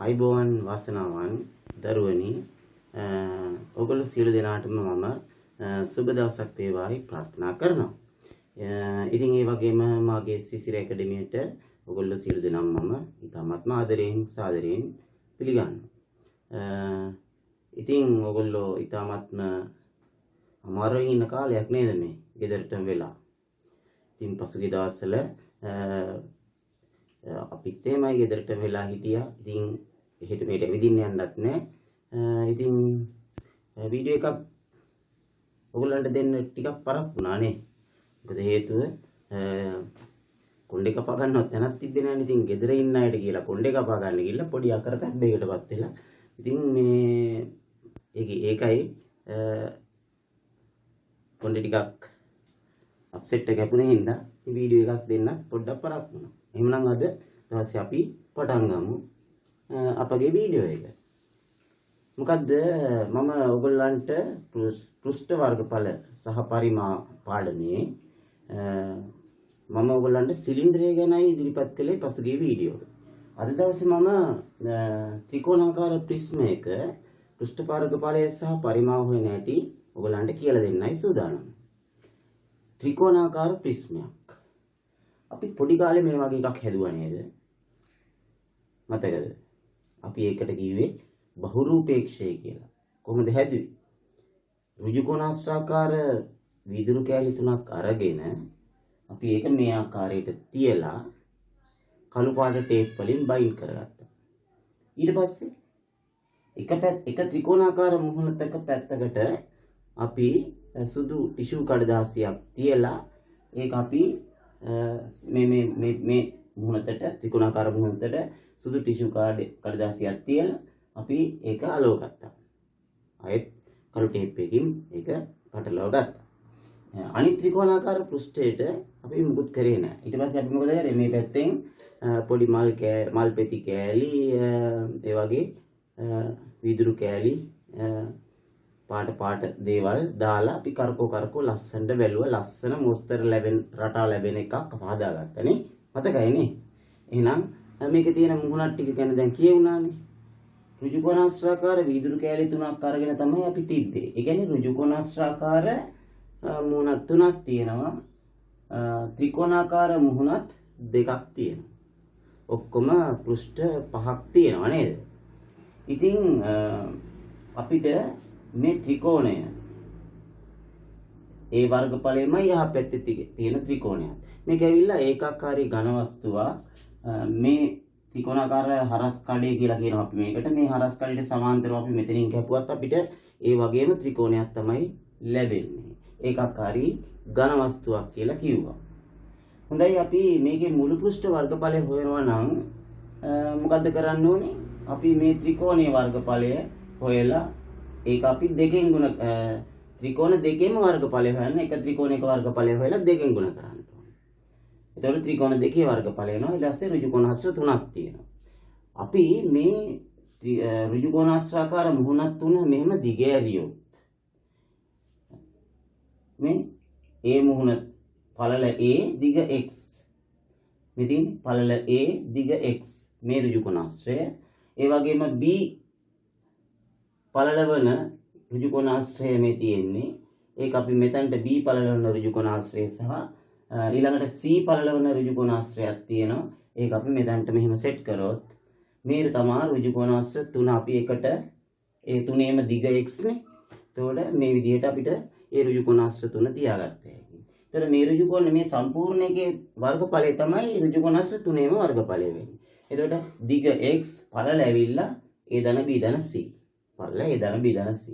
අයිබෝවන් වාසනාවන් දරුවනි ඔයගොල්ලෝ සියලු දෙනාටම මම සුබ දවසක් වේවායි ප්‍රාර්ථනා කරනවා. ඉතින් ඒ වගේම මාගේ සිසිර ඇකඩමියට ඔයගොල්ලෝ සියලු දෙනාම මම ඉතාමත්ම ආදරයෙන් සාදරයෙන් පිළිගන්නවා. ඉතින් ඔයගොල්ලෝ ඉතාමත්ම අමාරුවෙන් ඉන්න කාලයක් නේද මේ ගෙදරටම වෙලා. ඉතින් පසුගිය දවස්වල අපිත් එහෙමයි ගෙදරට වෙලා හිටියා. ඉතින් එහෙට මෙහෙට ඇවිදින්න යන්නත් නැහැ. ඉතින් වීඩියෝ එකක් ඔයගොල්ලන්ට දෙන්න ටිකක් පරක් වුණා නේ. මොකද හේතුව කොණ්ඩේ කපා ගන්නවත් තැනක් තිබ්බේ නැහැ නේ. ඉතින් ගෙදර ඉන්න අයට කියලා කොණ්ඩේ කපා ගන්න ගිහලා පොඩි අකරතැබ්බයකටපත් වෙලා. ඉතින් මේ ඒකයි කොණ්ඩේ ටිකක් අප්සෙට් එක හැපුණේ හින්දා වීඩියෝ එකක් දෙන්න පොඩ්ඩක් පරක් වුණා. එහෙනම් අද දවසේ අපි පටන් ගමු අපගේ වීඩියෝ එක. මොකද්ද මම ඔයගොල්ලන්ට පෘෂ්ඨ වර්ගඵල සහ පරිමා පාඩමේ මම ඔයගොල්ලන්ට සිලින්ඩරය ගැනයි ඉදිරිපත් කළේ පසුගිය වීඩියෝ එක. අද දවසේ මම ත්‍රිකෝණාකාර ප්‍රිස්ම එක පෘෂ්ඨ වර්ගඵලය සහ පරිමා හොයන හැටි ඔයගොල්ලන්ට කියලා දෙන්නයි සූදානම්. ත්‍රිකෝණාකාර ප්‍රිස්මයක් අපි පොඩි කාලේ මේ වගේ එකක් හැදුවා නේද? මතකද? අපි ඒකට කිව්වේ බහුරූපේක්ෂය කියලා. කොහොමද හැදුවේ? ඍජු කොණාශ්‍රාකාර වීදුරු කෑලි තුනක් අරගෙන අපි ඒක මේ ආකාරයට තියලා කළු පාට ටේප් වලින් බයින්ඩ් කරගත්තා. ඊට පස්සේ එක ත්‍රිකෝණාකාර මුහුණතක පැත්තකට අපි සුදු ටිෂු කඩදාසියක් තියලා ඒක අපි මේ මුහුණතට ත්‍රිකෝණාකාර මුහුණතට සුදු ටිෂු කඩදාසියක් තියලා අපි ඒක අලව ගත්තා. ආයෙත් කළු ටේප් එකකින් ඒක පටලවා ගත්තා. අනිත් ත්‍රිකෝණාකාර පෘෂ්ඨයට අපි මුකුත් කරේ නැහැ. ඊට පස්සේ අපි මොකද කරේ? මේ පැත්තෙන් පොඩි මල් පෙති කෑලි ඒ වගේ වීදුරු කෑලි පාට දේවල් දාලා අපි කරකෝ ලස්සනට බැලුවා. ලස්සන මොස්තර රටා ලැබෙන එකක් හදාගත්තනේ. මතකයි නේ? එහෙනම් මේකේ තියෙන මුහුණක් ටික ගැන දැන් කියුණානේ. ඍජු කොණාශ්‍රාකාර වීදුරු කෑලි තුනක් අරගෙන තමයි අපි තිබ්බේ. ඒ කියන්නේ ඍජු කොණාශ්‍රාකාර මුහුණක් තුනක් තියෙනවා. ත්‍රිකෝණාකාර මුහුණත් දෙකක් තියෙනවා. ඔක්කොම පෘෂ්ඨ පහක් තියෙනවා නේද? ඉතින් අපිට මේ ත්‍රිකෝණය ඒ වර්ගඵලයමයි යහ පැත්තේ තියෙන ත්‍රිකෝණයක්. මේක ඇවිල්ලා ඒකාකාරී ඝන වස්තුවක්. මේ ත්‍රිකෝණාකාර හරස් කඩේ කියලා කියනවා අපි මේකට. මේ හරස් කඩේට සමාන්තරව අපි මෙතනින් කැපුවත් අපිට ඒ වගේම ත්‍රිකෝණයක් තමයි ලැබෙන්නේ. ඒකාකාරී ඝන වස්තුවක් කියලා කිව්වා. හොඳයි අපි මේකේ මුළු පෘෂ්ඨ වර්ගඵලය හොයනවා නම් මොකද්ද කරන්න ඕනේ? අපි මේ ත්‍රිකෝණයේ වර්ගඵලය හොයලා ඒක අපි දෙකෙන් ගුණ ත්‍රිකෝණ දෙකේම වර්ගඵලය හොයන්න. එක ත්‍රිකෝණයක වර්ගඵලය හොයලා දෙකෙන් ගුණ කරන්න ඕනේ. එතකොට ත්‍රිකෝණ දෙකේ වර්ගඵලය එනවා. ඊට පස්සේ ඍජු කොණාශ්‍ර තුනක් තියෙනවා. අපි මේ ඍජු කොණාශ්‍රාකාර මුහුණක් තුන මෙහෙම දිගෑරියොත් මේ A මුහුණ පළල A දිග x මෙතින් පළල A දිග x මේ ඍජු කොණාශ්‍රය. ඒ වගේම B පළල වන ඍජු කොණාශ්‍රය මේ තියෙන්නේ. ඒක අපි මෙතනට B පළල වන ඍජු කොණාශ්‍රය සහ ඊළඟට C පළල වන ඍජු කොණාශ්‍රයක් තියෙනවා. ඒක අපි මෙතනට මෙහෙම සෙට් කරොත් මේ තමයි ඍජු කොණාශ්‍ර තුන අපි එකට ඒ තුනේම දිග x නේ. එතකොට මේ විදිහට අපිට ඒ ඍජු කොණාශ්‍ර තුන තියාගත්ත හැකියි. ඒතර මේ ඍජු කොණ මේ සම්පූර්ණ එකේ වර්ගඵලය තමයි ඍජු කොණාශ්‍ර තුනේම වර්ගඵලය වෙන්නේ. එතකොට දිග x පළල ඇවිල්ලා a ධන b ධන c පළල a ධන b ධන c.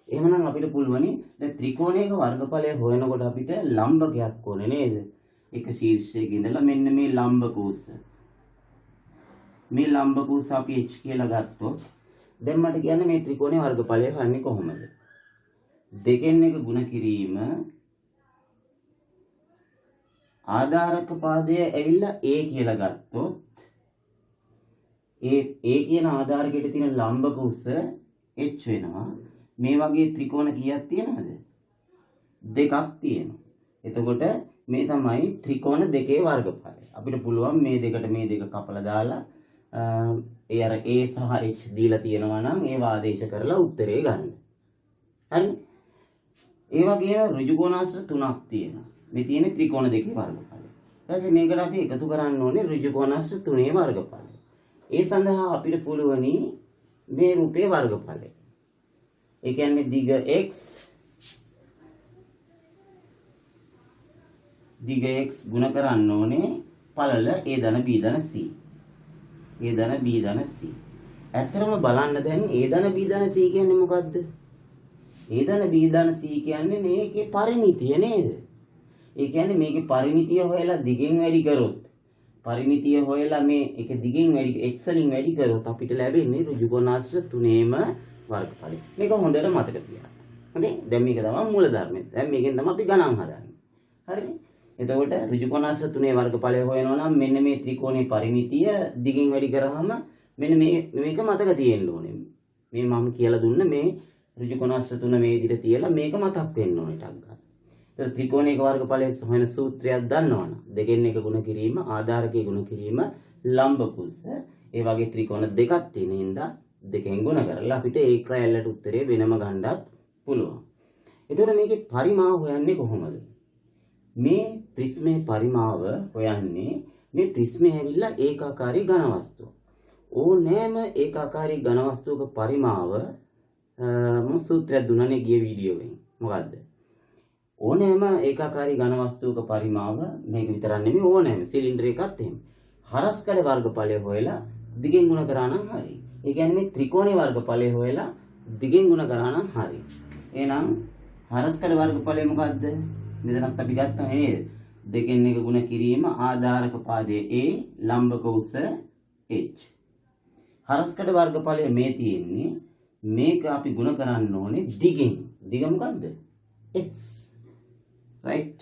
එහෙමනම් අපිට පුළුවනි දැන් ත්‍රිකෝණයක වර්ගඵලය හොයනකොට අපිට ලම්බකයක් ඕනේ නේද? එක ශීර්ෂයක ඉඳලා මෙන්න මේ ලම්බ කූස. මේ ලම්බ කූස අපි h කියලා ගත්තොත් දැන් මට කියන්නේ මේ ත්‍රිකෝණයේ වර්ගඵලය හොයන්නේ කොහොමද? දෙකෙන් එක ගුණ කිරීම ආධාරක පාදය ඇවිල්ලා a කියලා ගත්තොත් ඒ කියන ආධාරකයට තියෙන ලම්බ කූස h වෙනවා. මේ වගේ ත්‍රිකෝණ කීයක් තියෙනවද? දෙකක් තියෙනවා. එතකොට මේ තමයි ත්‍රිකෝණ දෙකේ වර්ගඵලය. අපිට පුළුවන් මේ දෙකට මේ දෙක කපලා දාලා ඒ අර A සහ H දීලා තියෙනවා නම් ඒවා ආදේශ කරලා උත්තරේ ගන්න. හරි. ඒ වගේම ඍජු කෝණාශ්‍ර තුනක් තියෙනවා. මේ තියෙන්නේ ත්‍රිකෝණ දෙකේ වර්ගඵලය. ඊට මේකට අපි එකතු කරන්න ඕනේ ඍජු කෝණාශ්‍ර තුනේ වර්ගඵලය. ඒ සඳහා අපිට පුළුවනි මේ රූපේ වර්ගඵලය. ඒ කියන්නේ දිග x ගුණ කරන්න ඕනේ පළල a ධන b ධන c. a ධන b ධන c. ඇත්තටම බලන්න දැන් a ධන b ධන c කියන්නේ මොකද්ද? a ධන b ධන c කියන්නේ මේකේ පරිමිතිය නේද? ඒ කියන්නේ මේකේ පරිමිතිය හොයලා දිගෙන් වැඩි කරොත් පරිමිතිය හොයලා මේ එක දිගෙන් වැඩි x වලින් වැඩි කරොත් අපිට ලැබෙන්නේ ඍජු කෝණාශ්‍ර තුනේම වර්ගඵලය. මේක හොඳට මතක තියාගන්න. හරි? දැන් මේක තමයි මූල ධර්මය. දැන් මේකෙන් තමයි අපි ගණන් හදන්නේ. හරිනේ? එතකොට ඍජු කෝණාශ්‍ර තුනේ වර්ගඵලය හොයනවා නම් මෙන්න මේ ත්‍රිකෝණේ පරිමිතිය දිගින් වැඩි කරාම මෙන්න මේක මතක තියෙන්න ඕනේ. මේ මම කියලා දුන්න මේ ඍජු කෝණාශ්‍ර තුන මේ විදිහට තියලා මේක මතක් වෙන්න ඕනේ ටක් ගන්න. එතකොට ත්‍රිකෝණයක වර්ගඵලය හොයන සූත්‍රයක් දන්නවනම් දෙකෙන් එක ගුණ කිරීම, ආධාරකයේ ගුණ කිරීම, ලම්බ කුස, ඒ වගේ ත්‍රිකෝණ දෙකක් තියෙන හින්දා දෙකෙන් ගුණ කරලා අපිට ඒක ඇල්ලට උත්තරේ වෙනම ගන්නත් පුළුවන්. එතකොට මේකේ පරිමාව හොයන්නේ කොහොමද? මේ ප්‍රිස්මේ පරිමාව හොයන්නේ මේ ප්‍රිස්මේ ඇවිල්ලා ඒකාකාරී ඝන වස්තුව. ඕනෑම ඒකාකාරී ඝන වස්තුවක පරිමාව මම සූත්‍රයක් දුන්නානේ ගිය වීඩියෝවෙන්. මොකද්ද? ඕනෑම ඒකාකාරී ඝන වස්තුවක පරිමාව මේක විතරක් නෙමෙයි ඕනෑම සිලින්ඩර් එකත් එහෙම. හරස්කඩ වර්ගඵලය හොයලා දිගෙන් ගුණ කරා නම් හරි. ඒ කියන්නේ මේ ත්‍රිකෝණේ වර්ගඵලය හොයලා දිගෙන් ගුණ කරා නම් හරි. එහෙනම් හරස්කඩ වර්ගඵලය මොකද්ද? මෙතනත් අපි ගත්තා නේද? දෙකෙන් එක ගුණ කිරීම ආධාරක පාදයේ A ලම්බක උස H. හරස්කඩ වර්ගඵලය මේ තියෙන්නේ මේක අපි ගුණ කරන්න ඕනේ දිගෙන්. දිග මොකද්ද? x. right.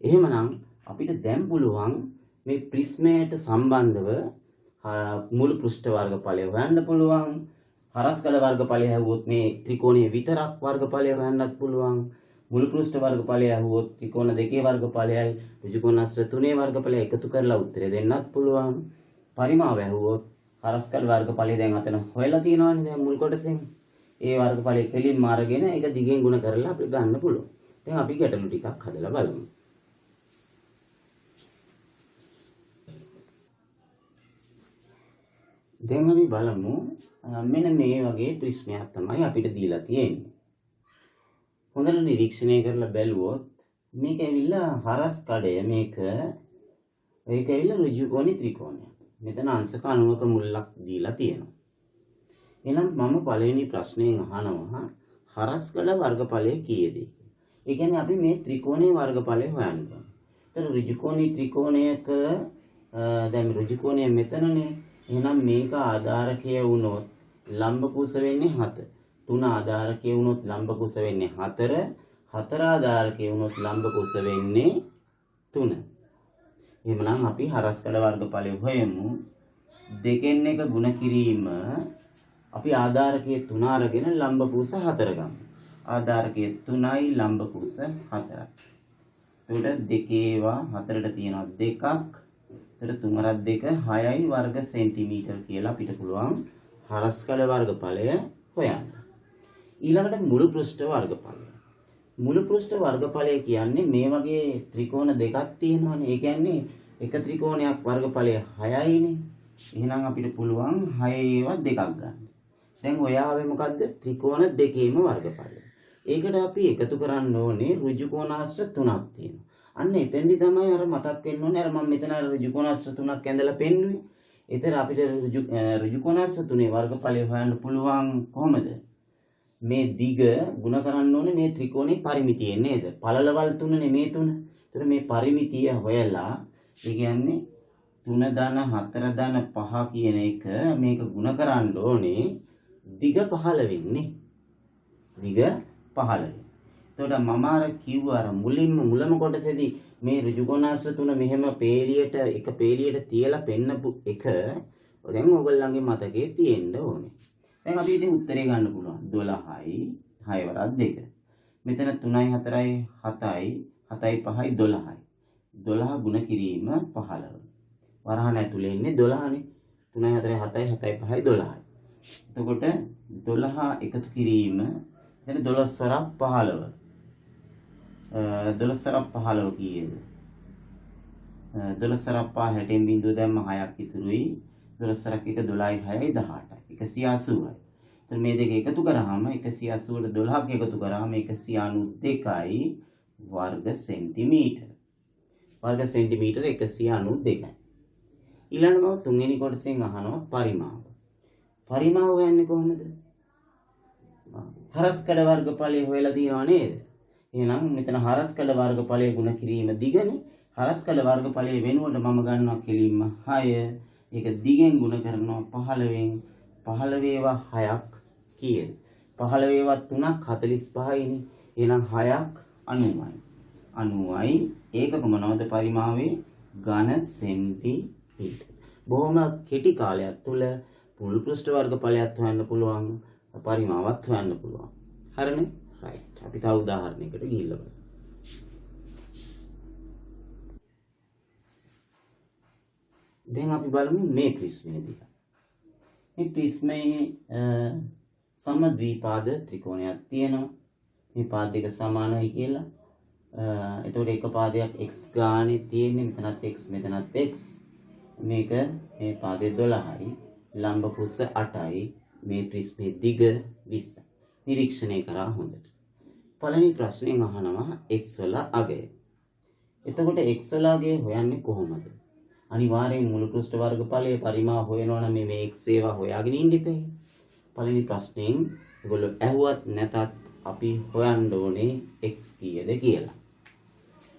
එහෙමනම් අපිට දැන් පුළුවන් මේ ප්‍රිස්මයට සම්බන්ධව මුළු පෘෂ්ඨ වර්ගඵලය හොයන්න පුළුවන්. හරස්කඩ වර්ගඵලය හැවුවොත් මේ ත්‍රිකෝණයේ විතරක් වර්ගඵලය හොයන්නත් පුළුවන්. මුළු පෘෂ්ඨ වර්ගඵලය ඇහුවොත් ත්‍රිකෝණ දෙකේ වර්ගඵලයයි ඍජු කෝණාශ්‍ර තුනේ වර්ගඵලය එකතු කරලා උත්තරේ දෙන්නත් පුළුවන්. පරිමාව ඇහුවොත් හරස්කඩ වර්ගඵලය දැන් අතන හොයලා තියෙනවානේ දැන් මුල් කොටසෙන්. ඒ වර්ගඵලය කෙලින්ම අරගෙන ඒක දිගෙන් ගුණ කරලා අපිට ගන්න පුළුවන්. දැන් අපි ගැටලු ටිකක් හදලා බලමු. දැන් අපි බලමු මෙන්න මේ වගේ ප්‍රිස්මයක් තමයි අපිට දීලා තියෙන්නේ. හොඳට නිරීක්ෂණය කරලා බැලුවොත් මේක ඇවිල්ලා හරස් කඩය මේක ඇවිල්ලා ඍජු කෝණී ත්‍රිකෝණයක්. මෙතන අංශක 90ක මුල්ලක් දීලා තියෙනවා. එහෙනම් මම පළවෙනි ප්‍රශ්නයෙන් අහනවා හරස් කඩ වර්ගඵලය කීයද? ඒ කියන්නේ අපි මේ ත්‍රිකෝණයේ වර්ගඵලය හොයන්න ඕනේ. ඒතර ඍජු කෝණී ත්‍රිකෝණයක දැන් ඍජු කෝණය මෙතනනේ. එහෙනම් මේක ආධාරකය වුණොත් ලම්බ කුස වෙන්නේ 7. 3 ආධාරකයේ වුණොත් ලම්බ කුස වෙන්නේ 4. 4 ආධාරකයේ වුණොත් ලම්බ කුස වෙන්නේ 3. එහෙමනම් අපි හරස්කඩ වර්ගඵලය හොයමු. දෙකෙන් එක ගුණ කිරීම අපි ආධාරකයේ 3 අරගෙන ලම්බ කුස 4 ගමු. ආධාරකයේ 3යි ලම්බ කුස 4යි. එතකොට දෙකේවා 4ට තියෙනවා 2ක්. එතකොට 3 2 6යි වර්ග සෙන්ටිමීටර් කියලා අපිට පුළුවන් හරස්කඩ වර්ගඵලය හොයන්න. ඊළඟට මුළු පෘෂ්ඨ වර්ගඵලය. මුළු පෘෂ්ඨ වර්ගඵලය කියන්නේ මේ වගේ ත්‍රිකෝණ දෙකක් තියෙනවානේ. ඒ කියන්නේ එක ත්‍රිකෝණයක් වර්ගඵලය 6යිනේ. එහෙනම් අපිට පුළුවන් 6 ඒවා දෙකක් ගන්න. දැන් ඔයාවේ මොකද්ද? ත්‍රිකෝණ දෙකේම වර්ගඵලය. ඒකට අපි එකතු කරන්න ඕනේ ඍජු කෝණාශ්‍ර 3ක් තියෙනවා. අන්න එතෙන්දි තමයි අර මතක් වෙන්න ඕනේ. අර මම මෙතන ඍජු කෝණාශ්‍ර 3ක් ඇඳලා පෙන්නුවේ. ඒතර අපිට ඍජු කෝණාශ්‍ර 3 වර්ගඵලය හොයන්න පුළුවන් කොහොමද? මේ දිග ගුණ කරන්න ඕනේ මේ ත්‍රිකෝණේ පරිමිතිය නේද? පළලවල් තුනනේ මේ තුන. ඒතර මේ පරිමිතිය හොයලා ඒ කියන්නේ 3 ධන 4 ධන 5 කියන එක මේක ගුණ කරන්න ඕනේ දිග 15 නේ. දිග 15. එතකොට මම අර කිව්ව අර මුලම කොටසේදී මේ ඍජු කෝණාශ්‍ර තුන මෙහෙම පේලියට එක පේලියට තියලා පෙන්නපු එක දැන් ඔයගොල්ලන්ගේ මතකයේ තියෙන්න ඕනේ. දැන් අපි ඉතින් උත්තරේ ගන්න පුළුවන් 12යි 6 වරක් 2. මෙතන 3යි 4යි 7යි 7යි 5යි 12යි. 12 ගුණ කිරීම 15. වරහන් ඇතුලේ ඉන්නේ 12නේ. 3 4 7 7 5 12යි. එතකොට 12 එකතු කිරීම එතන 12 සරක් 15. 12 සරක් 15 කීයද? 12 සරක් 5 60 බිඳුව දැම්ම 6ක් ඉතුරුයි. 12 සරක් 1 12යි 6යි 18යි. 180යි. එතන මේ දෙක එකතු කරාම 180ට 12ක් එකතු කරාම 192යි වර්ග සෙන්ටිමීටර. වර්ග සෙන්ටිමීටර 192යි. ඊළඟට තුන්වෙනි කොටසෙන් අහනවා පරිමාව. පරිමාව හොයන්නේ කොහොමද? හරස්කඩ වර්ගඵලය හොයලා තියෙනව නේද? එහෙනම් මෙතන හරස්කඩ වර්ගඵලය ගුණ කිරීම දිගනේ. හරස්කඩ වර්ගඵලය වෙනුවට මම ගන්නවා කෙලින්ම 6. ඒක දිගෙන් ගුණ කරනවා 15න්. 15 ඒවා 6ක් කීයද? 15 ඒවා 3ක් 45යිනේ. එහෙනම් 6ක් 90යි. 90යි ඒකක මොනවද පරිමාවේ? ඝන සෙන්ටිමීටර. බොහොම කෙටි කාලයක් තුල මුළු පෘෂ්ඨ වර්ගඵලයක් හොයන්න පුළුවන්, පරිමාවත් හොයන්න පුළුවන්. හරිනේ? රයිට්. අපි තව උදාහරණයකට ගිහිල්ලා බලමු. දැන් අපි බලමු මේ ප්‍රිස්මය දිහා. මේ ප්‍රිස්මයේ සමද්විපාද ත්‍රිකෝණයක් තියෙනවා. මේ පාද දෙක සමානයි කියලා. එතකොට එක පාදයක් x ගානේ තියෙන්නේ, මෙතනත් x මෙතනත් x. මේක මේ පාදේ 12යි, ලම්බ කුස 8යි, මේ ප්‍රිස්මේ දිග 20යි. නිරීක්ෂණය කරා හොඳට. පළවෙනි ප්‍රශ්නයෙන් අහනවා x වල අගය. එතකොට x වල අගය හොයන්නේ කොහොමද? අනිවාර්යෙන් මුළු පෘෂ්ඨ වර්ගඵලයේ පරිමාව හොයනවා නම් මේ x ඒවා හොයාගෙන ඉන්න ඉපේ. පළවෙනි ප්‍රශ්نين ඒගොල්ලෝ ඇහුවත් නැතත් අපි හොයන්න ඕනේ x කීයද කියලා.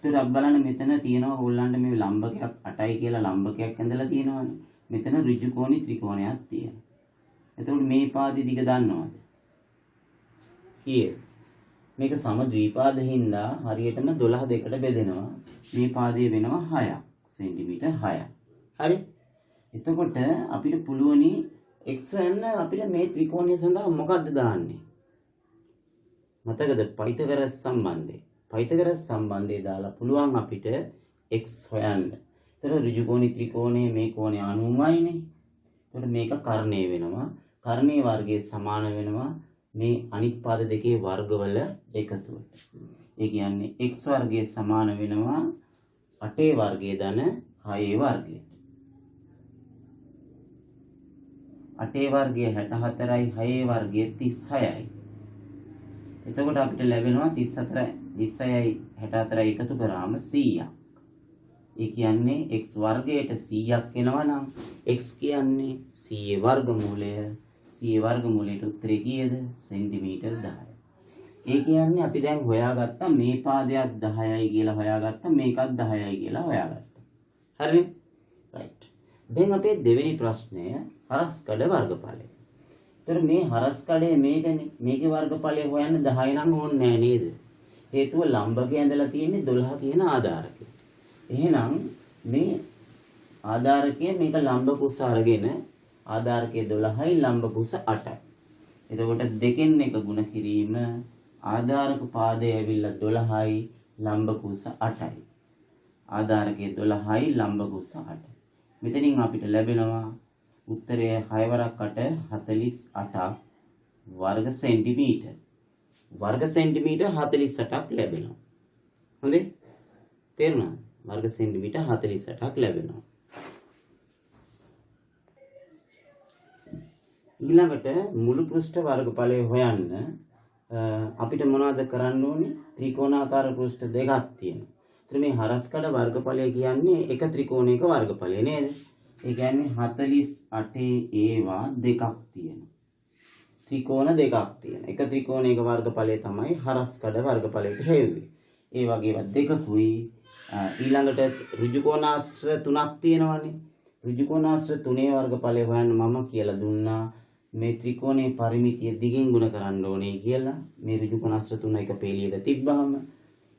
ඒතර අපි බලන්න මෙතන තියෙනවා ඕගොල්ලන්ට මේ ලම්බකයක් 8යි කියලා ලම්බකයක් ඇඳලා තියෙනවානේ. මෙතන ඍජු කෝණී ත්‍රිකෝණයක් තියෙනවා. එතකොට මේ පාදේ දිග දන්නවද? කීයද? මේක සම ද්විපාද හින්දා හරියටම 12 දෙකට බෙදෙනවා. මේ පාදයේ වෙනවා 6ක්. සෙන්ටිමීටර් 6යි. හරි? එතකොට අපිට පුළුවනි x හොයන්න අපිට මේ ත්‍රිකෝණය සඳහා මොකක්ද දාන්නේ? මතකද පයිතගරස් සම්බන්ධය. පයිතගරස් සම්බන්ධය දාලා පුළුවන් අපිට x හොයන්න. එතකොට ඍජු කෝණී ත්‍රිකෝණයේ මේ කෝණය 90යිනේ. එතකොට මේක කර්ණය වෙනවා. කර්ණයේ වර්ගයේ සමාන වෙනවා මේ අනිත් පාද දෙකේ වර්ගවල එකතුවට. ඒ කියන්නේ x වර්ගයේ සමාන වෙනවා 8 වර්ගයේ ධන 6 වර්ගයට. 8 වර්ගයේ 64යි 6 වර්ගයේ 36යි. එතකොට අපිට ලැබෙනවා 34 36යි 64යි එකතු කරාම 100ක්. ඒ කියන්නේ x වර්ගයට 100ක් එනවා නම් x කියන්නේ 100 වර්ගමූලය. 100 වර්ගමූලයට උත්තරේ කීයද? සෙන්ටිමීටර් 10යි. ඒ කියන්නේ අපි දැන් හොයාගත්තා මේ පාදයක් 10යි කියලා හොයාගත්තා, මේකත් 10යි කියලා හොයාගත්තා. හරිනේ? රයිට්. දැන් අපේ දෙවෙනි ප්‍රශ්නය හරස්කඩ වර්ගඵලය. ඒතර මේ හරස්කඩේ මේකනේ. මේකේ වර්ගඵලය හොයන්න 10 නම් ඕනේ නෑ නේද? හේතුව ලම්බකය ඇඳලා තියෙන්නේ 12 කියන ආධාරකය. එහෙනම් මේ ආධාරකය මේක ලම්බ කුස අරගෙන ආධාරකයේ 12යි ලම්බ කුස 8යි. එතකොට දෙකෙන් එක ගුණ කිරීම ආධාරක පාදයේ ඇවිල්ලා 12යි ලම්බ කුස 8යි. ආධාරකයේ 12යි ලම්බ කුස 8යි. මෙතනින් අපිට ලැබෙනවා උත්තරය 6 වරක් 8 48ක් වර්ග සෙන්ටිමීටර. වර්ග සෙන්ටිමීටර 48ක් ලැබෙනවා. හොඳේ? තේරුණාද? වර්ග සෙන්ටිමීටර 48ක් ලැබෙනවා. ඊළඟට මුළු පෘෂ්ඨ වර්ගඵලය හොයන්න අපිට මොනවද කරන්න ඕනේ? ත්‍රිකෝණාකාර පෘෂ්ඨ දෙකක් තියෙනවා. ඒතර මේ හරස්කඩ වර්ගඵලය කියන්නේ එක ත්‍රිකෝණයක වර්ගඵලය නේද? ඒ කියන්නේ 48 ඒවා දෙකක් තියෙනවා. ත්‍රිකෝණ දෙකක් තියෙනවා. එක ත්‍රිකෝණයක වර්ගඵලය තමයි හරස්කඩ වර්ගඵලයට හේතුවේ. ඒ වගේම දෙකකුයි ඊළඟට ඍජු කෝණාශ්‍ර තුනක් තියෙනවානේ. ඍජු කෝණාශ්‍ර තුනේ වර්ගඵලය හොයන්න මම කියලා දුන්නා. මේ ත්‍රිකෝණයේ පරිමිතිය දිගින් ගුණ කරන්න ඕනේ කියලා. මේ ඍජු කෝණාශ්‍ර තුන එක පේලියක තිබ්බහම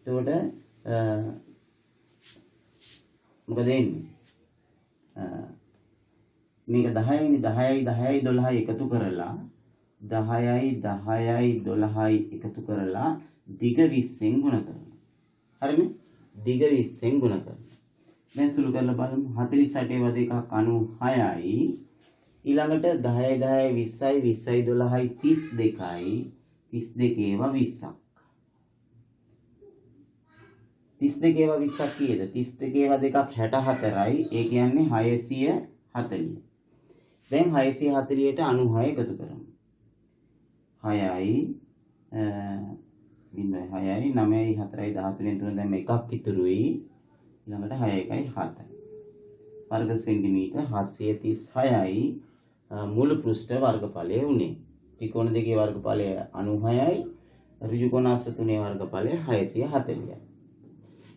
එතකොට මොකද වෙන්නේ? මේක 10යි 10යි 10යි 12යි එකතු කරලා 10යි 10යි 12යි එකතු කරලා දිග 20ෙන් ගුණ කරනවා. හරිනේ? දිග 20ෙන් ගුණ කරනවා. දැන් සුළු කරලා බලමු. 48 වද එකක් 96යි ඊළඟට 10 10 20යි 20යි 12යි 32යි 32 ඒවා 20ක් 32 ඒවා 20ක් කීයද 32 ඒවා දෙකක් 64යි ඒ කියන්නේ 640 දැන් 640ට 96 එකතු කරමු 6යි 0.6යි 9යි 4යි 13න් 3 දැන් එකක් ඉතුරුයි ඊළඟට 6 1යි 7යි वर्ग सेंटीमीटर 736යි මුළු පෘෂ්ඨ වර්ගඵලය උනේ. ත්‍රිකෝණ දෙකේ වර්ගඵලය 96යි ඍජු කොණ අස්ස තුනේ වර්ගඵලය 640යි.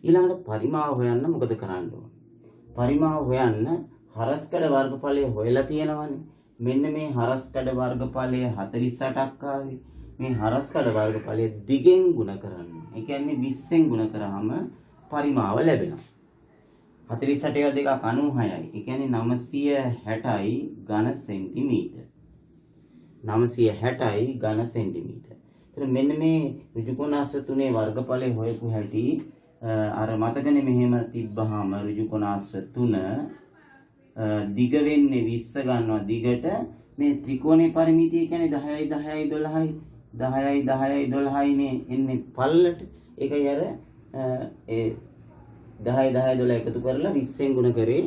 ඊළඟට පරිමාව හොයන්න මොකද කරන්න ඕන? පරිමාව හොයන්න හරස්කඩ වර්ගඵලය හොයලා තියෙනවනේ. මෙන්න මේ හරස්කඩ වර්ගඵලය 48ක් ආවේ. මේ හරස්කඩ වර්ගඵලය දිගෙන් ගුණ කරන්න. ඒ කියන්නේ 20ෙන් ගුණ කරාම පරිමාව ලැබෙනවා. 48 දෙකක් 96යි. ඒ කියන්නේ 960යි ඝන සෙන්ටිමීටර්. 960යි ඝන සෙන්ටිමීටර්. එතන මෙන්න මේ ඍජු කොණ අස්ස තුනේ වර්ගඵලය හොයපු හැටි අර මතකනේ මෙහෙම තිබ්බහම ඍජු කොණ අස්ස 3 දිග වෙන්නේ 20 ගන්නවා දිගට මේ ත්‍රිකෝණේ පරිමිතිය කියන්නේ 10යි 10යි 12යි 10යි 10යි 12යි නේ එන්නේ පල්ලට. ඒකයි අර ඒ 10 10 12 එකතු කරලා 20ෙන් ගුණ කරේ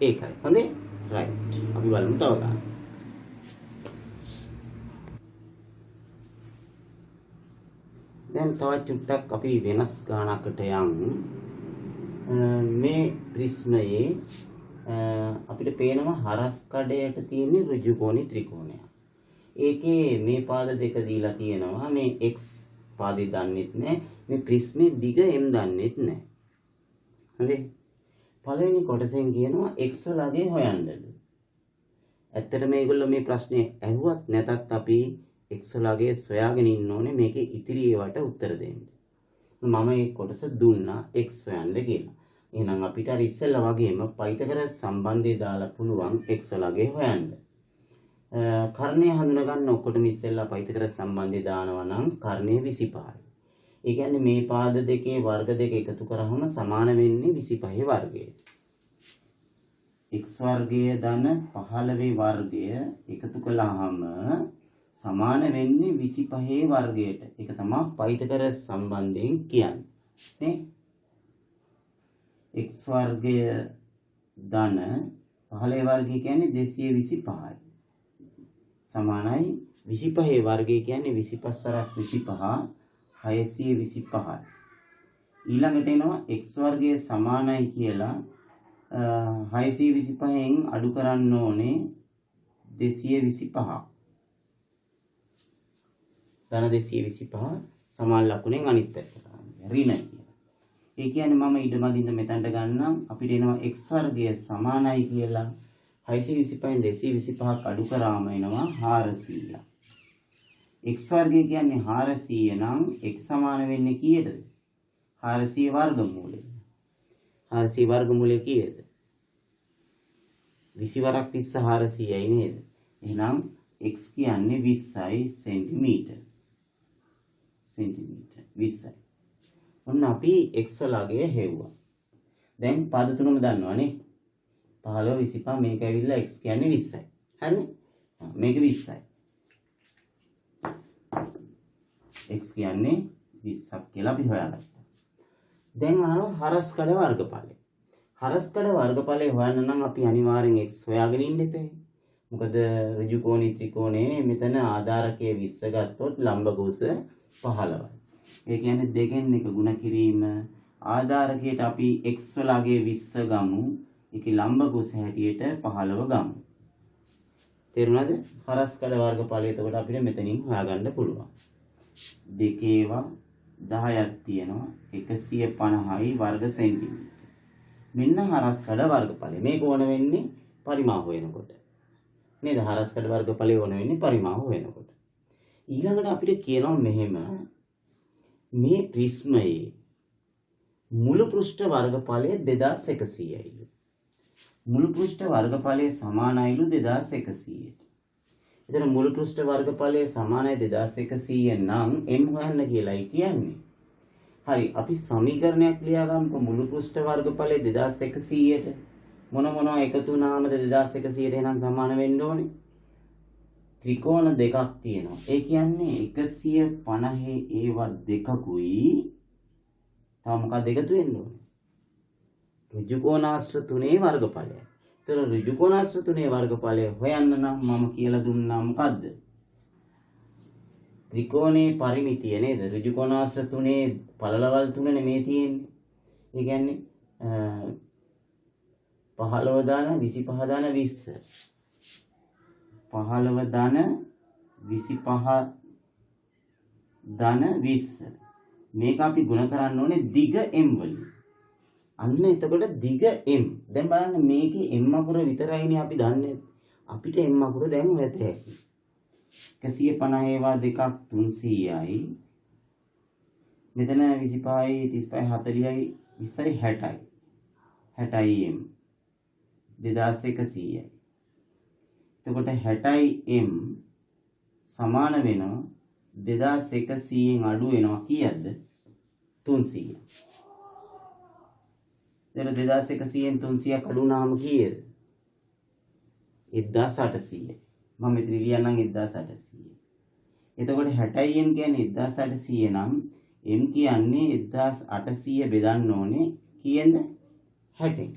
ඒකයි. හොඳේ? රයිට්. අපි බලමු තව ගන්න. දැන් තවත් චුට්ටක් අපි වෙනස් ගානකට යමු. මේ ප්‍රිස්මයේ අපිට පේනවා හරස් කඩයට තියෙන ඍජු කෝණී ත්‍රිකෝණයක්. ඒකේ මේ පාද දෙක දීලා තියෙනවා. මේ x පාදේ දන්නෙත් නැහැ. මේ ප්‍රිස්මේ දිග m දන්නෙත් නැහැ. හරි පළවෙනි කොටසෙන් කියනවා x වලගේ හොයන්නලු. ඇත්තට මේගොල්ලෝ මේ ප්‍රශ්නේ ඇහුවත් නැතත් අපි x වලගේ සොයාගෙන ඉන්න ඕනේ මේකේ ඉතිරි ඒවාට උත්තර දෙන්න. මම මේ කොටස දුන්නා x හොයන්න කියලා. එහෙනම් අපිට අර ඉස්සෙල්ලා වගේම පයිතගරස් සම්බන්ධය දාලා පුළුවන් x වලගේ හොයන්න. කර්ණය හඳුනා ගන්න ඔක්කොටම ඉස්සෙල්ලා පයිතගරස් සම්බන්ධය දානවා නම් කර්ණය 25යි. ඒ කියන්නේ මේ පාද දෙකේ වර්ග දෙක එකතු කරාම සමාන වෙන්නේ 25 වර්ගයට. x වර්ගය ධන 15 වර්ගය එකතු කළාම සමාන වෙන්නේ 25 වර්ගයට. ඒක තමයි පයිතගරස් සම්බන්ධයෙන් කියන්නේ. නේ? x වර්ගය ධන 15 වර්ගය කියන්නේ 225යි. සමානයි 25 වර්ගය කියන්නේ 25 සරක් 25 625යි. ඊළඟට එනවා x වර්ගය සමානයි කියලා 625න් අඩු කරන්න ඕනේ 225. ධන 225 සමාන ලකුණෙන් අනිත් පැත්තට රිණ කියලා. ඒ කියන්නේ මම ඉදමදින්ද මෙතනට ගන්නම් අපිට එනවා x වර්ගය සමානයි කියලා 625න් 225ක් අඩු කරාම එනවා 400. x වර්ගය කියන්නේ 400 නම් x සමාන වෙන්නේ කීයටද? 400 වර්ගමූලය. 400 වර්ගමූලය කීයද? 20 වරක් 30 400යි නේද? එහෙනම් x කියන්නේ 20යි සෙන්ටිමීටර්. සෙන්ටිමීටර් 20යි. ඔන්න අපි x වලගේ හෙව්වා. දැන් පද තුනම දන්නවනේ. 15 25 මේක ඇවිල්ලා x කියන්නේ 20යි. හරිනේ? මේක 20යි. x කියන්නේ 20ක් කියලා අපි හොයාගත්තා. දැන් අහනවා හරස්කඩ වර්ගඵලය. හරස්කඩ වර්ගඵලය හොයන්න නම් අපි අනිවාර්යෙන් x හොයාගෙන ඉන්න එපේ. මොකද ඍජු කෝණී ත්‍රිකෝණයේ මෙතන ආධාරකයේ 20 ගත්තොත් ලම්බ කුස 15යි. ඒ කියන්නේ දෙකෙන් එක ගුණ කිරීම ආධාරකයට අපි x වලගේ 20 ගමු. ඒකේ ලම්බ කුස හැටියට 15 ගමු. තේරුණාද? හරස්කඩ වර්ගඵලය එතකොට අපිට මෙතනින් හොයාගන්න පුළුවන්. දෙකේවා 10ක් තියෙනවා 150යි වර්ග සෙන්ටිමීටර්. මෙන්න හරස්කඩ වර්ගඵලය. මේක ඕන වෙන්නේ පරිමාව හොයනකොට. නේද? හරස්කඩ වර්ගඵලය ඕන වෙන්නේ පරිමාව හොයනකොට. ඊළඟට අපිට කියනවා මෙහෙම මේ ප්‍රිස්මයේ මුළු පෘෂ්ඨ වර්ගඵලය 2100යිලු. මුළු පෘෂ්ඨ වර්ගඵලය සමානයිලු 2100ට. එතන මුළු පෘෂ්ඨ වර්ගඵලය සමානයි 2100 නම් m හොයන්න කියලායි කියන්නේ. හරි අපි සමීකරණයක් ලියාගමුකෝ මුළු පෘෂ්ඨ වර්ගඵලය 2100ට මොනවා එකතු වුණාමද 2100ට එහෙනම් සමාන වෙන්න ඕනේ. ත්‍රිකෝණ දෙකක් තියෙනවා. ඒ කියන්නේ 150 ඒවා දෙකකුයි තව මොකක්ද එකතු වෙන්න ඕනේ? ඍජු කෝණාශ්‍ර තුනේ වර්ගඵලය. ඒතර ඍජු කෝණාශ්‍ර තුනේ වර්ගඵලය හොයන්න නම් මම කියලා දුන්නා මොකද්ද? ත්‍රිකෝණේ පරිමිතිය නේද? ඍජු කෝණාශ්‍ර තුනේ පළලවල් තුනනේ මේ තියෙන්නේ. ඒ කියන්නේ 15 දාන 25 දාන 20. 15 ධන 25 ධන 20. මේක අපි ගුණ කරන්න ඕනේ දිග m වලින්. අන්න එතකොට දිග m. දැන් බලන්න මේකේ m අකුර විතරයිනේ අපි දන්නේ. අපිට m අකුර දැන් වැත හැකි. 150 ඒවා දෙකක් 300යි. මෙතන 25යි 35යි 40යි 20යි 60යි. 60යි m 2100යි. එතකොට 60යි m සමාන වෙනවා 2100න් අඩු වෙනවා කීයද? 300. දැන් 2100න් 300ක් අඩු වුණාම කීයද? 1800. මම මෙතන ලියන්නම් 1800. එතකොට 60යි m කියන්නේ 1800 නම් m කියන්නේ 1800 බෙදන්න ඕනේ කීයෙන්ද? 60න්.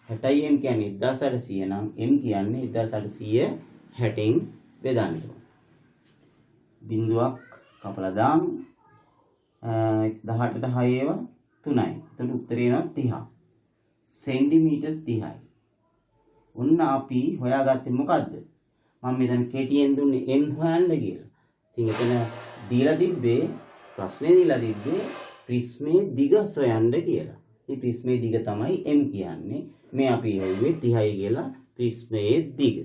60යි m කියන්නේ 1800 නම් m කියන්නේ 1800 60න් බෙදන්න ඕනේ. බිඳුවක් කපලා දාමු. 18ට 6 ඒවා 3යි. එතකොට උත්තරේ එනවා 30. සෙන්ටිමීටර් 30යි. ඔන්න අපි හොයාගත්තේ මොකද්ද? මම මෙතන කෙටියෙන් දුන්නේ m හොයන්න කියලා. ඉතින් එතන දීලා තිබ්බේ ප්‍රශ්නේ දීලා තිබ්බේ ප්‍රිස්මේ දිග සොයන්න කියලා. මේ ප්‍රිස්මේ දිග තමයි m කියන්නේ. මේ අපි හොයුවේ 30යි කියලා ප්‍රිස්මේ දිග.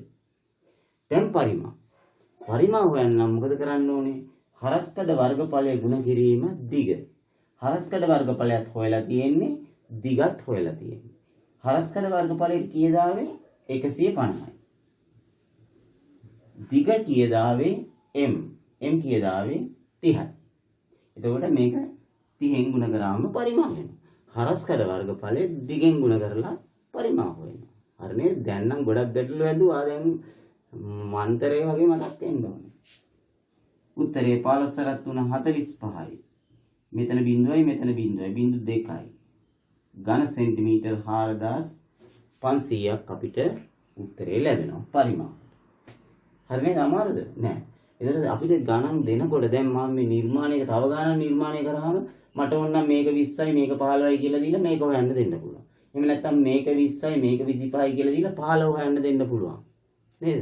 දැන් පරිමා. පරිමා හොයන්න මොකද කරන්න ඕනේ? හරස්කඩ වර්ගඵලය ගුණ කිරීම දිග. හරස්කඩ වර්ගඵලයත් හොයලා තියෙන්නේ දිගත් හොයලා තියෙන්නේ. හරස්කඩ වර්ගඵලයට කීයදාවේ 150යි. දිග කීයදාවේ m. m කීයදාවේ 30යි. එතකොට මේක 30න් ගුණ කරාම පරිමා වෙනවා. හරස්කඩ වර්ගඵලය දිගෙන් ගුණ කරලා පරිමා හොයනවා. හරිනේ? දැන් නම් ගොඩක් ගැටලු ඇදුවා. දැන් මන්තරේ වගේ මතක් වෙන්න ඕනේ. උත්තරේ 15 3 45යි. මෙතන බිඳුවයි මෙතන බිඳුවයි. බිඳු දෙකයි. ඝන සෙන්ටිමීටර් 4500ක් අපිට උත්තරේ ලැබෙනවා පරිමා. හරිනේ? අමාරුද? නෑ. ඒතර අපිට ගණන් දෙනකොට දැන් මම මේ නිර්මාණයක තව ගණන් නිර්මාණය කරාම මට ඕන නම් මේක 20යි මේක 15යි කියලා දීලා මේක හොයන්න දෙන්න පුළුවන්. එහෙම නැත්නම් මේක 20යි මේක 25යි කියලා දීලා 15 හොයන්න දෙන්න පුළුවන්. නේද?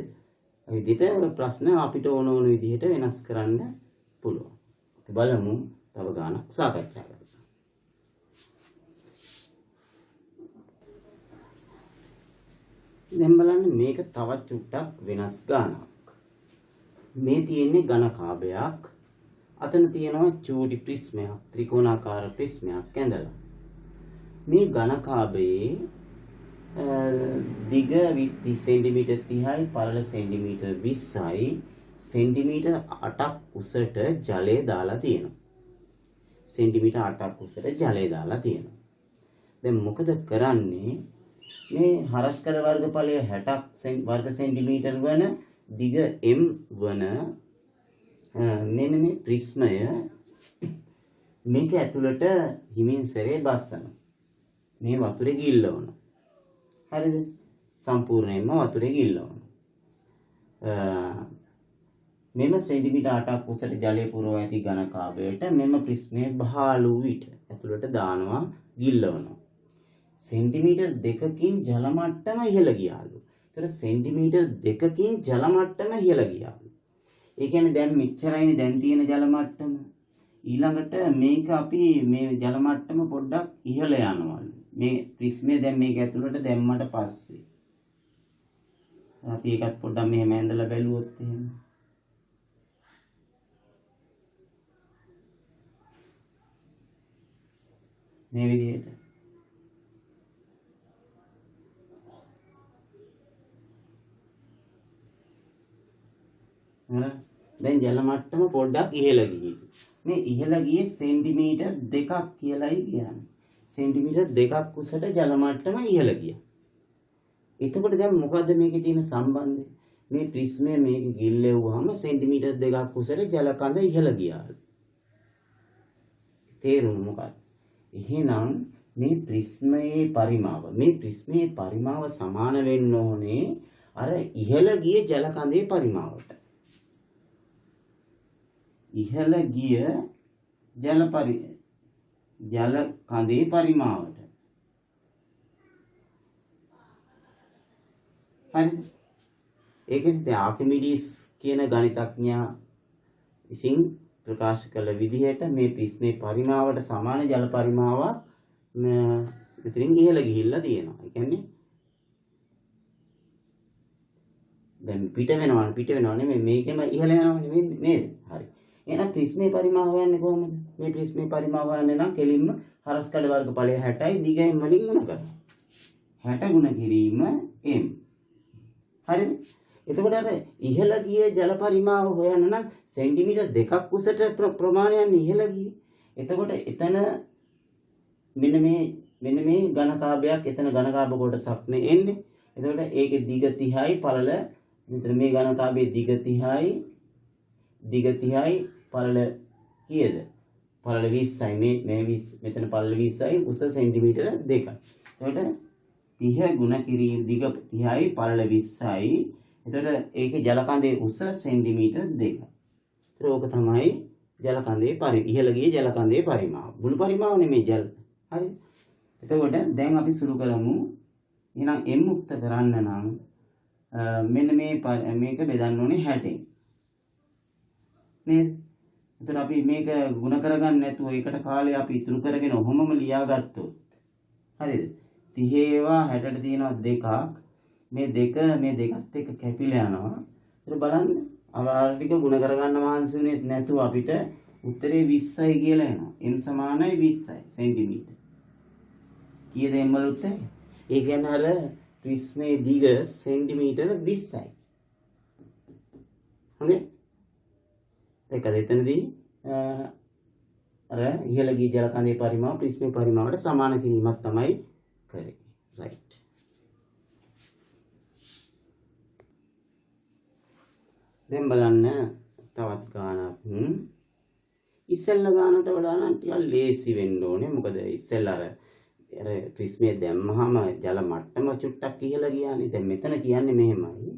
ඒ විදිහට ප්‍රශ්න අපිට ඕන විදිහට වෙනස් කරන්න පුළුවන්. අපි බලමු තව ගානක් සාකච්ඡා කරමු. දැන් බලන්න මේක තවත් චුට්ටක් වෙනස් ගානක්. මේ තියෙන්නේ ඝන කාභයක්. අතන තියෙනවා චූටි ප්‍රිස්මයක්, ත්‍රිකෝණාකාර ප්‍රිස්මයක් ඇඳලා. මේ ඝන කාභයේ දිග සෙන්ටිමීටර් 30යි, පළල සෙන්ටිමීටර් 20යි, සෙන්ටිමීටර් 8ක් උසට ජලය දාලා තියෙනවා. සෙන්ටිමීටර් 8ක් උසට ජලය දාලා තියෙනවා. දැන් මොකද කරන්නේ? මේ හරස්කඩ වර්ගඵලය 60ක් වර්ග සෙන්ටිමීටර් වන දිග m වන මෙන්න මේ ප්‍රිස්මය මේක ඇතුළට හිමින් සැරේ බස්සනවා. මේ වතුරේ ගිල්ලවනවා. හරිද? සම්පූර්ණයෙන්ම වතුරේ ගිල්ලවනවා. මෙම සෙන්ටිමීටර් 8ක් උසට ජලය පුරව ඇති ඝන කාභයට මෙම ප්‍රිස්මයේ බහාලු විට ඇතුළට දානවා ගිල්ලවනවා. සෙන්ටිමීටර් 2කින් ජල මට්ටම ඉහළ ගියාලු. ඒතර සෙන්ටිමීටර් 2කින් ජල මට්ටම ඉහළ ගියාලු. ඒ කියන්නේ දැන් මෙච්චරයිනේ දැන් තියෙන ජල මට්ටම. ඊළඟට මේක අපි මේ ජල මට්ටම පොඩ්ඩක් ඉහළ යනවලු. මේ ප්‍රිස්මේ දැන් මේක ඇතුළට දැම්මට පස්සේ අපි ඒකත් පොඩ්ඩක් මෙහෙම ඇඳලා බැලුවොත් එහෙම මේ විදිහට දැන් ජල මට්ටම පොඩ්ඩක් ඉහළ ගිහින් මේ ඉහළ ගියේ සෙන්ටිමීටර් 2ක් කියලායි කියන්නේ. සෙන්ටිමීටර් 2ක් උසට ජල මට්ටම ඉහළ ගියා. එතකොට දැන් මොකද්ද මේකේ තියෙන සම්බන්ධය? මේ ප්‍රිස්මය මේක ගිල්ලෙව්වහම සෙන්ටිමීටර් 2ක් උසට ජල කඳ ඉහළ ගියා. තේරුණා මොකක්ද? එහෙනම් මේ ප්‍රිස්මයේ පරිමාව සමාන වෙන්න ඕනේ අර ඉහළ ගිය ජල කඳේ පරිමාවට. ඉහළ ගිය ජල කඳේ පරිමාවට. හරිද? ඒකනේ ආකිමිඩිස් කියන ගණිතඥයා විසින් ප්‍රකාශ කළ විදිහට මේ ප්‍රිස්මේ පරිමාවට සමාන ජල පරිමාවක් මෙතනින් ඉහළ ගිහිල්ලා තියෙනවා. ඒ කියන්නේ දැන් පිට වෙනවා නෙමෙයි මේකෙම ඉහළ යනවා නෙමෙයි නේද? හරි. එහෙනම් ප්‍රිස්මේ පරිමාව හොයන්නේ කොහොමද? මේ ප්‍රිස්මේ පරිමාව හොයන්නේ නම් කෙලින්ම හරස් කඩ වර්ගඵලය 60යි දිගයෙන් වලින් ගුණ කරනවා. 60 ගුණ කිරීම m. හරිද? එතකොට අර ඉහළ ගිය ජල පරිමාව හොයන්න නම් සෙන්ටිමීටර් 2ක් උසට ප්‍රමාණයක් ඉහළ ගියේ. එතකොට එතන මෙන්න මේ ඝනකාභයක් එතන ඝනකාභ කොටසක් නේ එන්නේ. එතකොට ඒකේ දිග 30යි පළල මෙතන මේ ඝනකාභයේ දිග 30යි පළල කීයද? පළල 20යි මේ 20 මෙතන පළල 20යි උස සෙන්ටිමීටර 2යි. එතකොට 30 ගුණ කිරීම දිග 30යි පළල 20යි. එතකොට ඒකේ ජල කඳේ උස සෙන්ටිමීටර 2යි. ඒතර ඕක තමයි ජල කඳේ ඉහළ ගිය ජල කඳේ පරිමාව. මුළු පරිමාව නෙමෙයි ජල. හරි. එතකොට දැන් අපි සුළු කරමු. එහෙනම් m මුක්ත කරන්න නම් මෙන්න මේක බෙදන්න ඕනේ 60න්. නේද? එතකොට අපි මේක ගුණ කරගන්න නැතුව ඒකට කාලය අපි ඉතුරු කරගෙන ඔහොමම ලියාගත්තොත් හරිද? 30 ඒවා 60ට තියෙනවා දෙකක්. මේ දෙකත් එක්ක කැපිලා යනවා. ඒක බලන්න. අර ටික ගුණ කරගන්න මහන්සිුනේ නැතුව අපිට උත්තරේ 20යි කියලා එනවා. m සමානයි 20යි සෙන්ටිමීටර. කීයද m වල උත්තරේ? ඒ කියන්නේ අර ප්‍රිස්මේ දිග සෙන්ටිමීටර 20යි. හරි? ඒකද එතනදී අර ඉහළ ගිය ජල කඳේ පරිමාව ප්‍රිස්මේ පරිමාවට සමාන කිරීමක් තමයි කරේ. රයිට්. දැන් බලන්න තවත් ගානක්. ඉස්සෙල්ලා ගානට වඩා නම් ටිකක් ලේසි වෙන්න ඕනේ. මොකද ඉස්සෙල්ලා අර ප්‍රිස්මේ දැම්මහම ජල මට්ටම චුට්ටක් ඉහළ ගියානේ. දැන් මෙතන කියන්නේ මෙහෙමයි.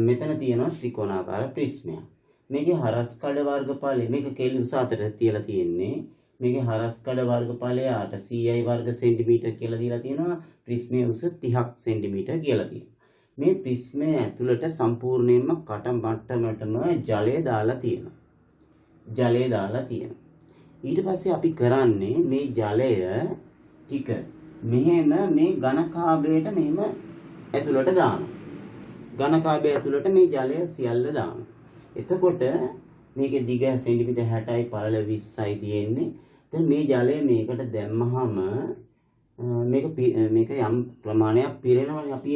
මෙතන තියෙනවා ත්‍රිකෝණාකාර ප්‍රිස්මයක්. මේකේ හරස් කඩ වර්ගඵලය මේක කෙලි උස අතට තියලා තියෙන්නේ. මේකේ හරස් කඩ වර්ගඵලය 800යි වර්ග සෙන්ටිමීටර් කියලා දීලා තියෙනවා. ප්‍රිස්මේ උස 30ක් සෙන්ටිමීටර් කියලා තියෙනවා. මේ ප්‍රිස්මේ ඇතුළට සම්පූර්ණයෙන්ම කට මට්ටමටම ජලය දාලා තියෙනවා. ඊට පස්සේ අපි කරන්නේ මේ ජලය ටික මෙහෙම මේ ඝනකාභයට මෙහෙම ඇතුළට දානවා. ඝනකාභය ඇතුළට මේ ජලය සියල්ල දානවා. එතකොට මේකේ දිග සෙන්ටිමීටර් 60යි පළල 20යි තියෙන්නේ. දැන් මේ ජලය මේකට දැම්මහම මේක යම් ප්‍රමාණයක් පිරෙනවානේ. අපි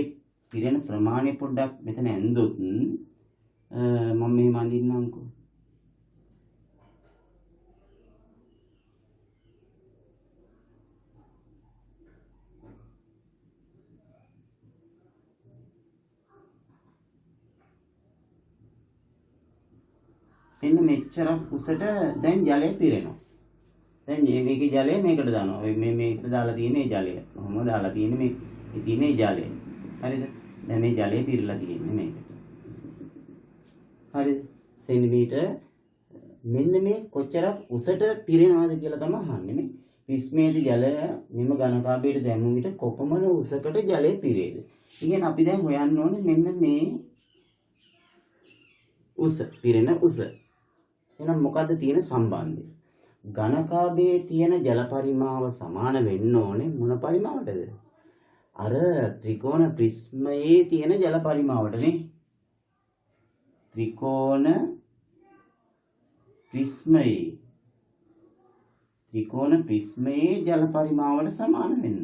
පිරෙන ප්‍රමාණය පොඩ්ඩක් මෙතන ඇන්දොත් මම මෙහෙම අඳින්නම්කෝ. එන්න මෙච්චරක් උසට දැන් ජලය පිරෙනවා. දැන් මේකේ ජලය මේකට දානවා. මේකට දාලා තියෙන්නේ ජලය. කොහොමද දාලා තියෙන්නේ මේ තියෙන්නේ ජලය. හරිද? දැන් මේ ජලය පිරලා තියෙන්නේ මේකට. හරිද? සෙන්ටිමීටර මෙන්න මේ කොච්චරක් උසට පිරෙනවද කියලා තමයි අහන්නේ. මේ ප්‍රිස්මේදී ජලය මෙම ඝනකාභයට දැමුව විට කොපමණ උසකට ජලය පිරේද? ඉතින් අපි දැන් හොයන්න ඕනේ මෙන්න මේ උස පිරෙන උස. එහෙනම් මොකද්ද තියෙන සම්බන්ධය? ඝනකාභයේ තියෙන ජල පරිමාව සමාන වෙන්න ඕනේ මොන පරිමාවටද? අර ත්‍රිකෝණ ප්‍රිස්මයේ තියෙන ජල පරිමාවට නේ. ත්‍රිකෝණ ප්‍රිස්මයේ ජල පරිමාවට සමාන වෙන්න.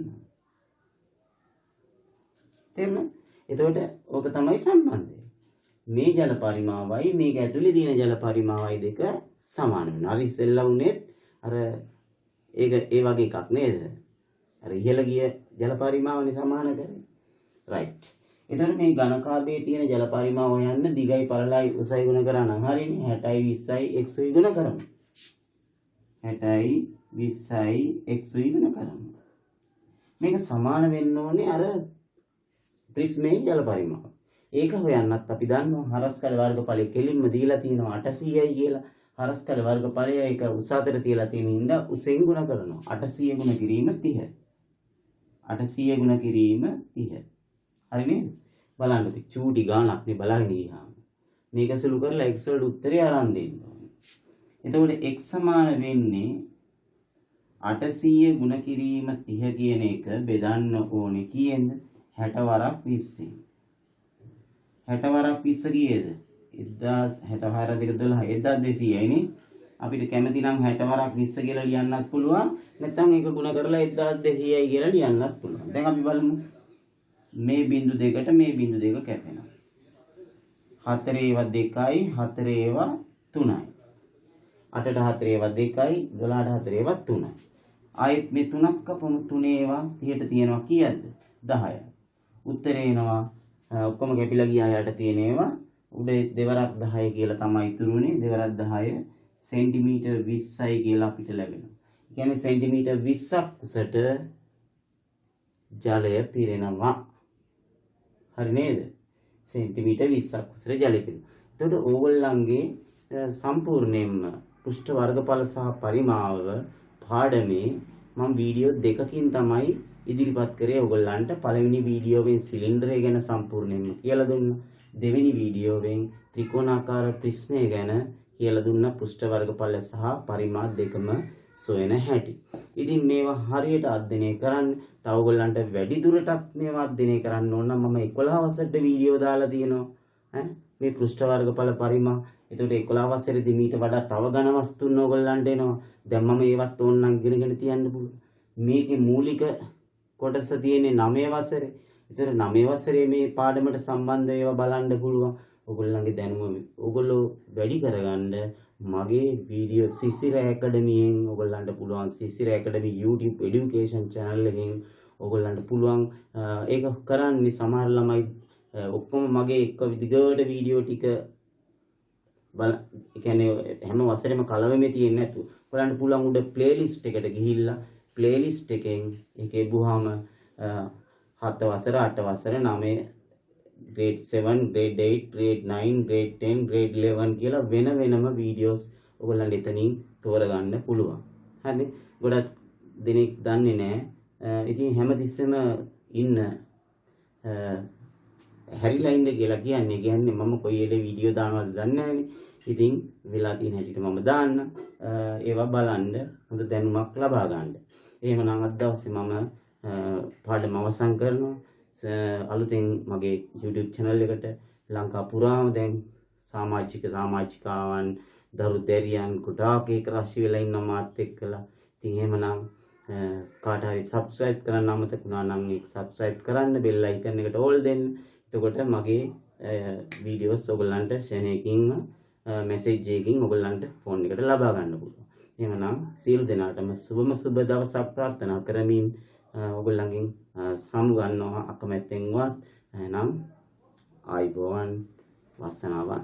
තේරුණා? එතකොට ඕක තමයි සම්බන්ධය. මේ ජල පරිමාවයි මේක ඇතුලේ තියෙන ජල පරිමාවයි දෙක සමාන වෙනවා. අර ඉස්සෙල්ලා උනේත් අර ඒක ඒ වගේ එකක් නේද? අර ඉහළ ගිය ජල පරිමාවනේ සමාන කරේ. රයිට්. එතකොට මේ ඝන කාභයේ තියෙන ජල පරිමාව හොයන්න දිගයි පළලයි උසයි ගුණ කරා නම් හරියනේ 60යි 20යි x උයි ගුණ කරමු. 60යි 20යි x උයි ගුණ කරමු. මේක සමාන වෙන්න ඕනේ අර ප්‍රිස්මේ ජල පරිමාව. ඒක හොයන්නත් අපි දන්නවා හරස්කඩ වර්ගඵලය කෙලින්ම දීලා තියෙනවා 800යි කියලා. හරස්කඩ වර්ගඵලය ඒක උස අතර තියලා තියෙන හින්දා උසෙන් ගුණ කරනවා. 800 ගුණ කිරීම 30. 800 ගුණ කිරීම 30. හරි නේද? බලන්න ඉතින් චූටි ගාණක් නේ බලන්න ගියාම. මේක සුළු කරලා x වලට උත්තරේ අරන් දෙන්න ඕනේ. එතකොට x සමාන වෙන්නේ 800 ගුණ කිරීම 30 කියන එක බෙදන්න ඕනේ කීයෙන්ද? 60 වරක් 20. 60 වරක් 20 කීයද? 1064 2 12 1200යි නේ. අපිට කැමති නම් 60 වරක් 20 කියලා ලියන්නත් පුළුවන්. නැත්නම් ඒක ගුණ කරලා 1200යි කියලා ලියන්නත් පුළුවන්. දැන් අපි බලමු. මේ බිංදු දෙකට මේ බිංදු දෙක කැපෙනවා. 4 ඒවා 2යි 4 ඒවා 3යි. 8ට 4 ඒවා 2යි 12ට 4 ඒවා 3යි. ආයෙත් මේ 3ක් කපමු 3 ඒවා 30ට තියෙනවා කීයද? 10යි. උත්තරේ එනවා ඔක්කොම කැපිලා ගියා යට තියෙන ඒවා උඩ දෙවරක් 10 කියලා තමයි ඉතුරුනේ. දෙවරක් 10 සෙන්ටිමීටර් 20යි කියලා අපිට ලැබෙනවා. ඒ කියන්නේ සෙන්ටිමීටර් 20ක් උසට ජලය පිරෙනවා. හරි නේද? සෙන්ටිමීටර් 20ක් උසට ජලය පිරෙනවා. එතකොට ඕගොල්ලන්ගේ සම්පූර්ණයෙන්ම පෘෂ්ඨ වර්ගඵල සහ පරිමාව පාඩමේ මම වීඩියෝ දෙකකින් තමයි ඉදිරිපත් කරේ ඔයගොල්ලන්ට. පළවෙනි වීඩියෝවෙන් සිලින්ඩරය ගැන සම්පූර්ණයෙන්ම කියලා දුන්නා. දෙවෙනි වීඩියෝවෙන් ත්‍රිකෝණාකාර ප්‍රිස්මය ගැන කියලා දුන්නා. පෘෂ්ඨ වර්ගඵල සහ පරිමා දෙකම සොයන හැටි. ඉතින් මේවා හරියට අධ්‍යයනය කරන්න. තව ඔයගොල්ලන්ට වැඩි දුරටත් මේවා අධ්‍යයනය කරන්න ඕන නම් මම 11 වසරට වීඩියෝ දාලා තියෙනවා. මේ පෘෂ්ඨ වර්ගඵල පරිමා. එතකොට 11 වසරේදී මීට වඩා තව ඝන වස්තුන් ඔයගොල්ලන්ට එනවා. දැන් මම ඒවත් ඕනනම් ඉගෙනගෙන තියන්න පුළුවන්. මේකේ මූලික කොටස තියෙන්නේ 9 වසරේ. ඒතර 9 වසරේ මේ පාඩමට සම්බන්ධ ඒවා බලන්න පුළුවන්. ඔයගොල්ලන්ගේ දැනුම ඔයගොල්ලෝ වැඩි කරගන්න මගේ වීඩියෝ සිසිර ඇකඩමියෙන් ඔයගොල්ලන්ට පුළුවන්. සිසිර ඇකඩමි YouTube education channel එකෙන් ඔයගොල්ලන්ට පුළුවන්. ඒක කරන්නේ සමහර ළමයි ඔක්කොම මගේ එක විදිහට වීඩියෝ ටික බල ඒ කියන්නේ හැම වසරෙම කලවෙමේ තියෙන්නේ නැතු. ඔයගොල්ලන්ට පුළුවන් උඩ ප්ලේලිස්ට් එකට ගිහිල්ලා ප්ලේලිස්ට් එකෙන් ඒකේ බුහාම 7 වසර 8 වසර 9 grade 7 grade 8 grade 9 grade 10 grade 11 කියලා වෙන වෙනම වීඩියෝස් ඔයගොල්ලන්ට එතනින් තෝරගන්න පුළුවන්. හරිනේ. ගොඩක් දෙනෙක් දන්නේ නැහැ. ඉතින් හැමතිස්සෙම ඉන්න හැරිලා ඉන්න කියලා කියන්නේ මම කොයි එලේ වීඩියෝ දානවද දන්නේ නැහැනේ. ඉතින් වෙලා තියෙන හැටියට මම දාන්න ඒවා බලන්න හොඳ දැනුමක් ලබා ගන්න. එහෙමනම් අද දවසේ මම පාඩම අවසන් කරනවා. අලුතෙන් මගේ YouTube channel එකට ලංකා පුරාම දැන් සමාජිකාවන් දරු දැරියන් ගොඩාක් ඒක රාශි වෙලා ඉන්න මාත් එක්කලා. ඉතින් එහෙමනම් කාට හරි subscribe කරන්න අමතක වුණා නම් ඒක subscribe කරන්න, bell icon එකට all දෙන්න. එතකොට මගේ videos ඔයගොල්ලන්ට ෂණයකින්ම message එකකින් ඔයගොල්ලන්ට phone එකට ලබා ගන්න පුළුවන්. එහෙමනම් සියලු දෙනාටම සුබ දවසක් ප්‍රාර්ථනා කරමින් ඔයගොල්ලන්ගෙන් සමුගන්නවා අකමැත්තෙන්වත්. එහෙනම් ආයිබෝවන් වස්සනාවන්.